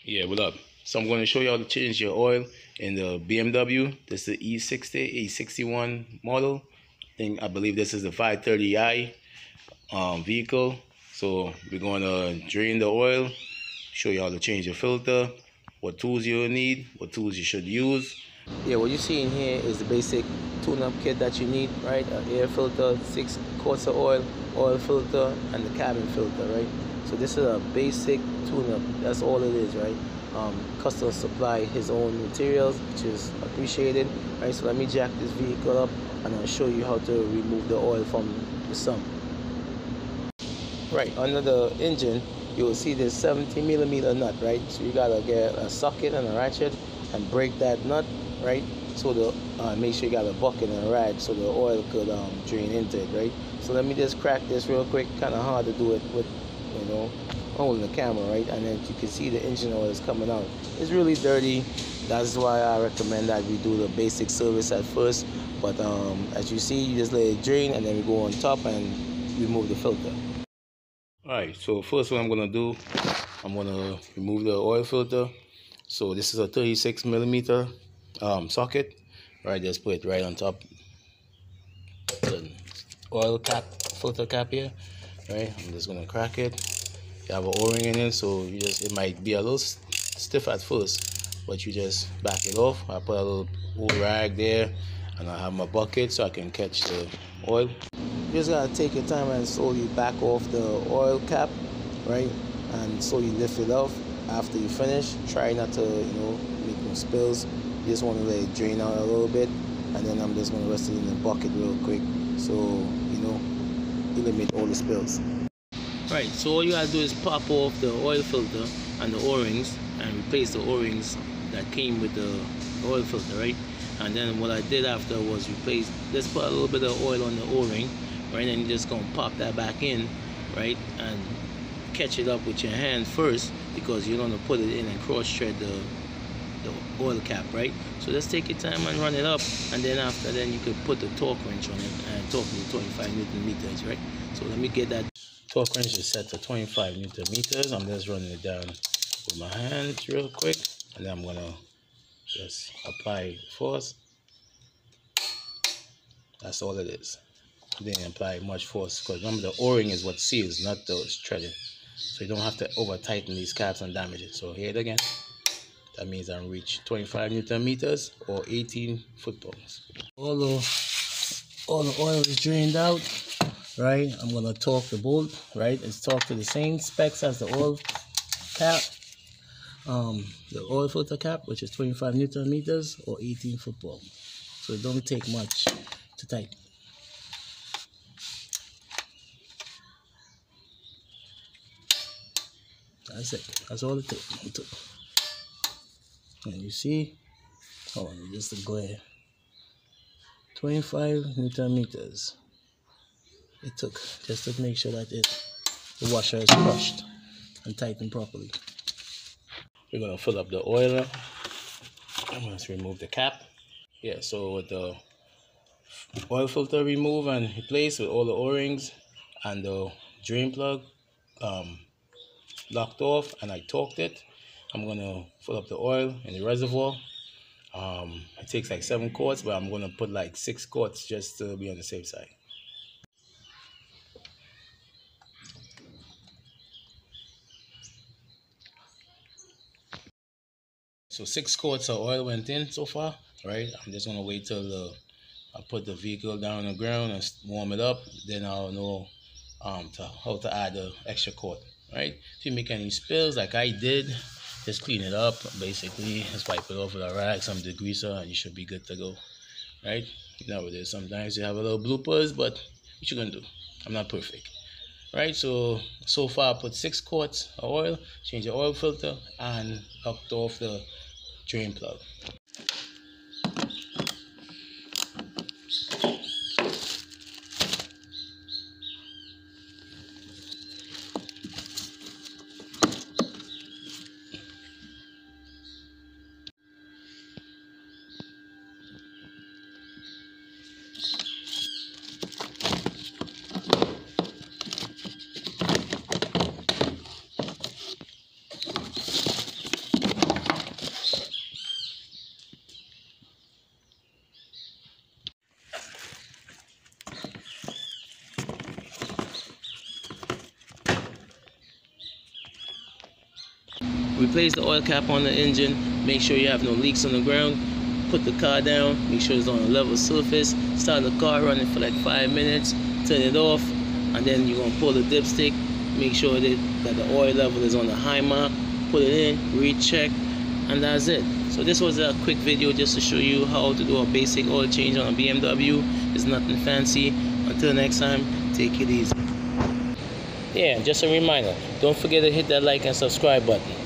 Yeah, what up? So I'm going to show you how to change your oil in the BMW. This is the E60, E61 model. I believe this is the 530i vehicle. So we're going to drain the oil, show you how to change the filter, what tools you need, what tools you should use. Yeah, what you see in here is the basic tune-up kit that you need, right? An air filter, 6 quarts of oil, oil filter, and the cabin filter, right? So this is a basic tune-up. That's all it is, right? Customer supply his own materials, which is appreciated, right? So let me jack this vehicle up, and I'll show you how to remove the oil from the sump. Right, under the engine, you will see this 70mm nut, right? So you gotta get a socket and a ratchet and break that nut, right? So the make sure you got a bucket and a rag so the oil could drain into it, right? So let me just crack this real quick. Kind of hard to do it with, holding the camera, right? And then you can see the engine oil is coming out. It's really dirty. That's why I recommend that we do the basic service at first. But as you see, you just let it drain, and then we go on top and remove the filter. Alright, so first what I'm going to do, I'm going to remove the oil filter. So this is a 36mm socket, right? Just put it right on top the oil cap, filter cap here, right? I'm just going to crack it. You have an O-ring in it, so it might be a little stiff at first, but you just back it off. I put a little old rag there, and I have my bucket so I can catch the oil. You just gotta take your time and slowly back off the oil cap, right? And slowly lift it off. After you finish, try not to, make no spills. You just want to let it drain out a little bit, and then I'm just gonna rest it in the bucket real quick, so eliminate all the spills. Right. So all you gotta do is pop off the oil filter and the O-rings, and replace the O-rings that came with the oil filter, right? And then what I did after was let's put a little bit of oil on the O-ring, right? And you're just gonna pop that back in, right? And catch it up with your hand first, because you're gonna put it in and cross-thread the oil cap, right? So just take your time and run it up, and then after then you could put the torque wrench on it and torque it 25 Newton meters, right? So let me get that torque wrench is set to 25 Newton meters. I'm just running it down with my hands real quick, and then I'm gonna just apply force. That's all it is. Didn't apply much force, because remember the O-ring is what seals, not the threading. So you don't have to over tighten these caps and damage it. So here it again. That means I reach 25 Newton meters or 18 foot-pounds. All the oil is drained out, right? I'm gonna torque the bolt, right? It's torqued to the same specs as the oil cap, the oil filter cap, which is 25 Newton meters or 18 foot-pounds. So it don't take much to tighten. That's it. That's all it takes. And you see, just the glare. 25 Newton meters. It took just to make sure that the washer is crushed and tightened properly. We're gonna fill up the oil. I'm gonna remove the cap. Yeah, so with the oil filter removed and replaced with all the O-rings and the drain plug locked off, and I torqued it, I'm gonna fill up the oil in the reservoir. It takes like 7 quarts, but I'm gonna put like 6 quarts just to be on the safe side. So 6 quarts of oil went in so far, right? I'm just gonna wait till I put the vehicle down on the ground and warm it up. Then I'll know how to add the extra quart, right? If you make any spills like I did, just clean it up. Basically, just wipe it off with a rag, some degreaser, and you should be good to go, right? Nowadays, sometimes you have a little bloopers, but what you gonna do? I'm not perfect, right? So far I put 6 quarts of oil, change the oil filter, and locked off the drain plug. Replace the oil cap on the engine. Make sure you have no leaks on the ground. Put the car down. Make sure it's on a level surface. Start the car running for like 5 minutes. Turn it off, and then you're gonna pull the dipstick. Make sure that the oil level is on the high mark. Put it in, recheck, and that's it. So this was a quick video just to show you how to do a basic oil change on a BMW. It's nothing fancy. Until next time, take it easy. Yeah, just a reminder, don't forget to hit that like and subscribe button.